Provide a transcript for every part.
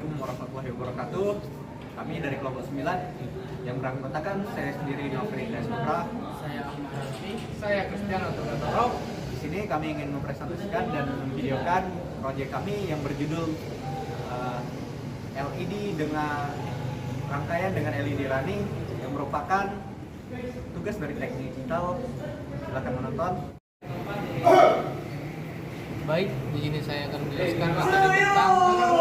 Assalamualaikum warahmatullahi wabarakatuh. Kami dari kelompok 9 yang beranggotakan saya sendiri Nofri Desmondra, Saya Ahmad Rafi, saya Cristiano Togatoro. Di sini kami ingin mempresentasikan dan memvideokan proyek kami yang berjudul LED dengan rangkaian dengan LED running yang merupakan tugas dari teknik digital. Silakan menonton. Baik, di sini saya akan menjelaskan materi tentang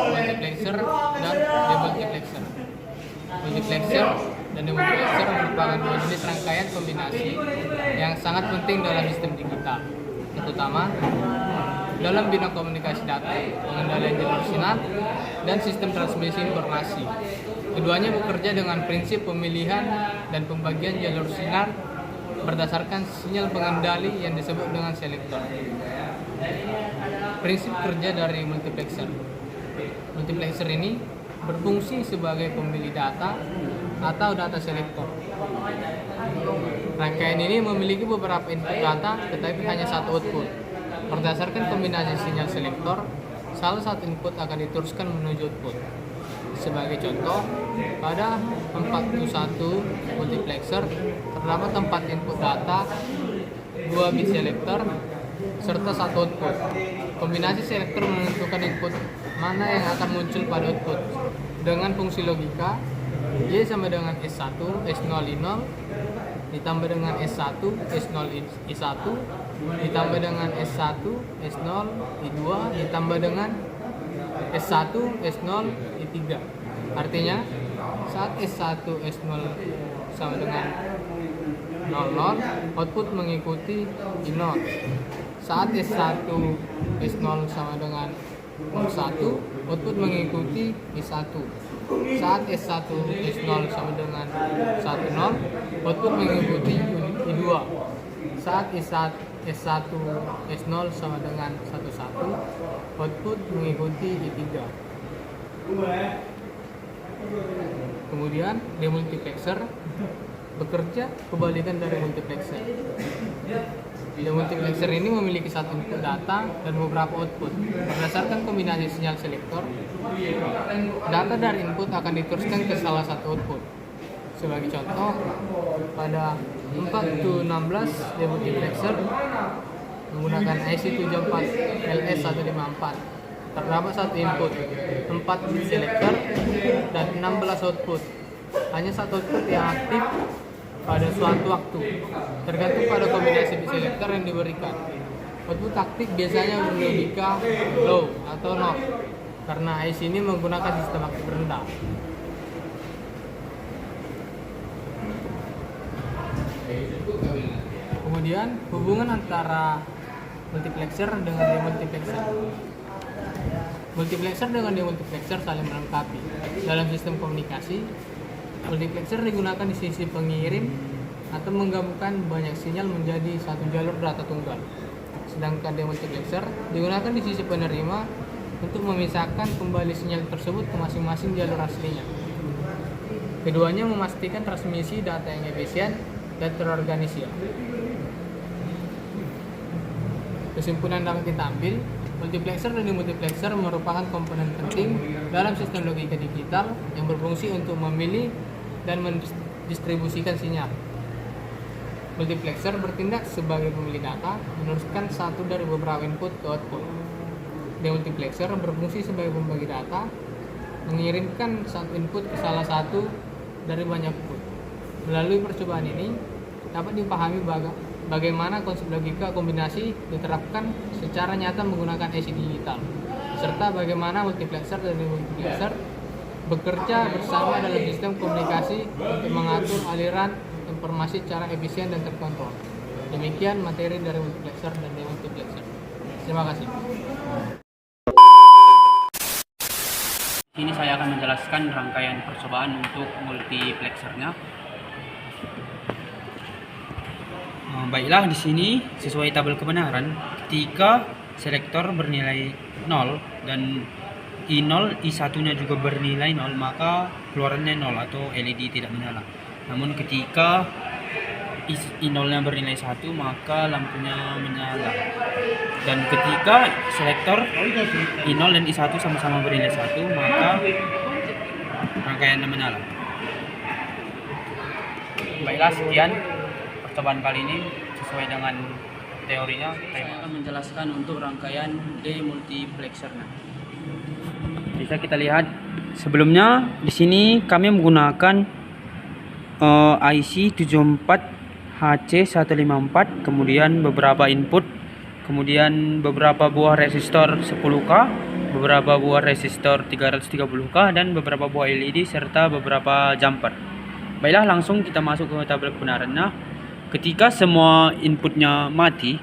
multiplexer dan demultiplexer. Multiplexer dan demultiplexer merupakan dua jenis rangkaian kombinasi yang sangat penting dalam sistem digital, terutama dalam bidang komunikasi data, pengendalian jalur sinar, dan sistem transmisi informasi. Keduanya bekerja dengan prinsip pemilihan dan pembagian jalur sinar berdasarkan sinyal pengendali yang disebut dengan selektor. Prinsip kerja dari multiplexer. Multiplexer ini berfungsi sebagai pemilih data atau data selektor. Rangkaian ini memiliki beberapa input data tetapi hanya satu output. Berdasarkan kombinasi sinyal selektor, salah satu input akan diteruskan menuju output. Sebagai contoh, pada 41 multiplexer terdapat 4 input data, 2 bit selektor, serta 1 output. Kombinasi selektor menentukan input mana yang akan muncul pada output. Dengan fungsi logika, Y sama dengan S1, S0, I0, ditambah dengan S1, S0, I1, ditambah dengan S1, S0, I2, ditambah dengan S1, S0, I3. Artinya, saat S1, S0 sama dengan 00, output mengikuti I0. Saat S1, S0 sama dengan 01, output mengikuti I1. Saat S1, S0 sama dengan 10, output mengikuti I2. Saat S1, S0 sama dengan 11, output mengikuti I3. Kemudian demultiplexer bekerja kebalikan dari multiplexer. Demultiplexer ini memiliki satu input data dan beberapa output. Berdasarkan kombinasi sinyal selektor, data dari input akan diteruskan ke salah satu output. Sebagai contoh, pada 4-16 demultiplexer menggunakan IC74 LS154 terdapat satu input, 4 bit selektor, dan 16 output. Hanya satu output yang aktif pada suatu waktu, tergantung pada kombinasi bit selektor yang diberikan. Output aktif biasanya berlogika low atau no, karena IC ini menggunakan sistem aktif rendah. Kemudian hubungan antara multiplexer dengan demultiplexer. Multiplexer dengan demultiplexer saling melengkapi. Dalam sistem komunikasi, multiplexer digunakan di sisi pengirim atau menggabungkan banyak sinyal menjadi satu jalur data tunggal. Sedangkan demultiplexer digunakan di sisi penerima untuk memisahkan kembali sinyal tersebut ke masing-masing jalur aslinya. Keduanya memastikan transmisi data yang efisien dan terorganisir. Kesimpulan dapat kita ambil, multiplexer dan demultiplexer merupakan komponen penting dalam sistem logika digital yang berfungsi untuk memilih dan mendistribusikan sinyal. Multiplexer bertindak sebagai pemilih data, meneruskan satu dari beberapa input ke output. Demultiplexer berfungsi sebagai pembagi data, mengirimkan satu input ke salah satu dari banyak output. Melalui percobaan ini, dapat dipahami bagaimana konsep logika kombinasi diterapkan secara nyata menggunakan IC digital, serta bagaimana multiplexer dan demultiplexer bekerja bersama dalam sistem komunikasi untuk mengatur aliran informasi secara efisien dan terkontrol. Demikian materi dari multiplexer dan demultiplexer. Terima kasih. Ini saya akan menjelaskan rangkaian percobaan untuk multiplexernya. Baiklah, di sini sesuai tabel kebenaran, ketika selektor bernilai 0 dan I0, I1-nya juga bernilai 0, maka keluarannya 0 atau LED tidak menyala. Namun ketika I0-nya bernilai 1, maka lampunya menyala. Dan ketika selektor I0 dan I1 sama-sama bernilai 1, maka rangkaiannya menyala. Baiklah, sekian percobaan kali ini sesuai dengan teorinya. Saya akan menjelaskan untuk rangkaian demultiplexer. Bisa kita lihat sebelumnya di sini kami menggunakan IC 74HC154, kemudian beberapa input, kemudian beberapa buah resistor 10K, beberapa buah resistor 330K, dan beberapa buah LED serta beberapa jumper. Baiklah, langsung kita masuk ke tabel kebenarannya. Ketika semua inputnya mati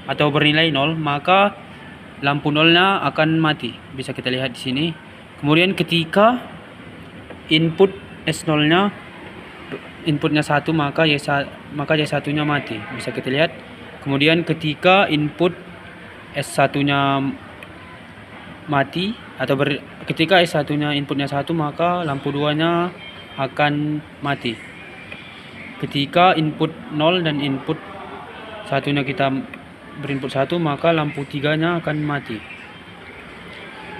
atau bernilai 0, maka lampu nolnya akan mati. Bisa kita lihat di sini. Kemudian ketika input S0-nya inputnya 1, maka Y1-nya mati. Bisa kita lihat. Kemudian ketika input S1-nya mati atau ketika S1-nya inputnya 1, maka lampu 2-nya akan mati. Ketika input 0 dan input 1-nya kita berinput 1, maka lampu 3-nya akan mati.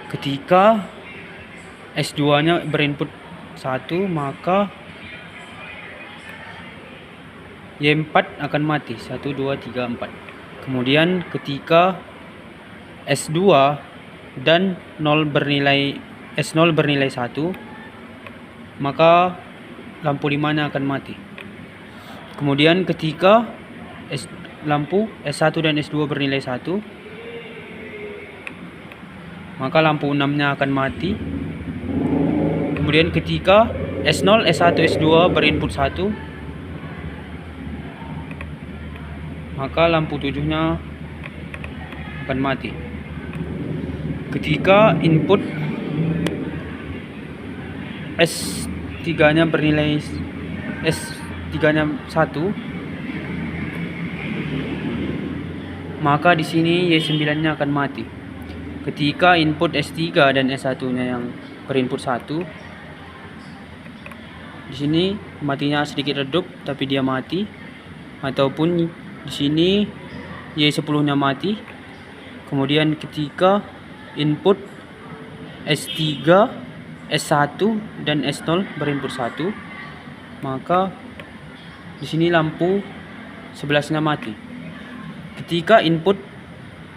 Ketika S2-nya berinput 1, maka Y4 akan mati. 1, 2, 3, 4. Kemudian ketika S2 dan S0 bernilai 1, maka lampu 5-nya akan mati. Kemudian ketika lampu S1 dan S2 bernilai 1, maka lampu 6-nya akan mati. Kemudian ketika S0, S1, S2 berinput 1, maka lampu 7-nya akan mati. Ketika input S3-nya bernilai S3-nya 1, maka di sini Y9-nya akan mati. Ketika input S3 dan S1-nya yang berinput 1, di sini matinya sedikit redup tapi dia mati, ataupun di sini Y10-nya mati. Kemudian ketika input S3, S1 dan S0 berinput 1, maka di sini lampu 11-nya mati. Ketika input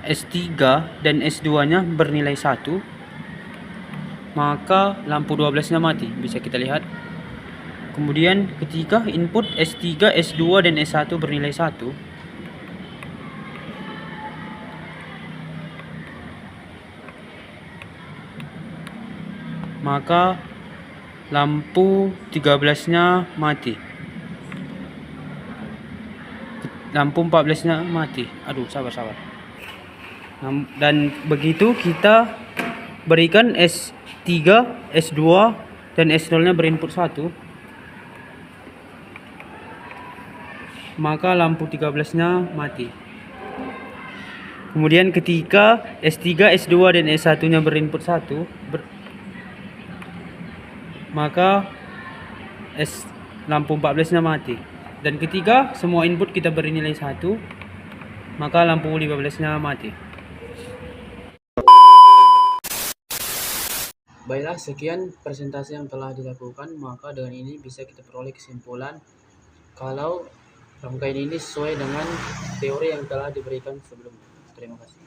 S3 dan S2-nya bernilai 1, maka lampu 12-nya mati. Bisa kita lihat. Kemudian ketika input S3, S2 dan S1 bernilai 1, maka lampu 13-nya mati. Lampu 14-nya mati. Sabar. Dan begitu kita berikan S3, S2 dan S0-nya berinput 1, maka lampu 13-nya mati. Kemudian ketika S3, S2 dan S1-nya berinput 1, maka lampu 14-nya mati. Dan ketika semua input kita bernilai 1, maka lampu 15-nya mati. Baiklah, sekian presentasi yang telah dilakukan. Maka dengan ini bisa kita peroleh kesimpulan kalau rangkaian ini sesuai dengan teori yang telah diberikan sebelumnya. Terima kasih.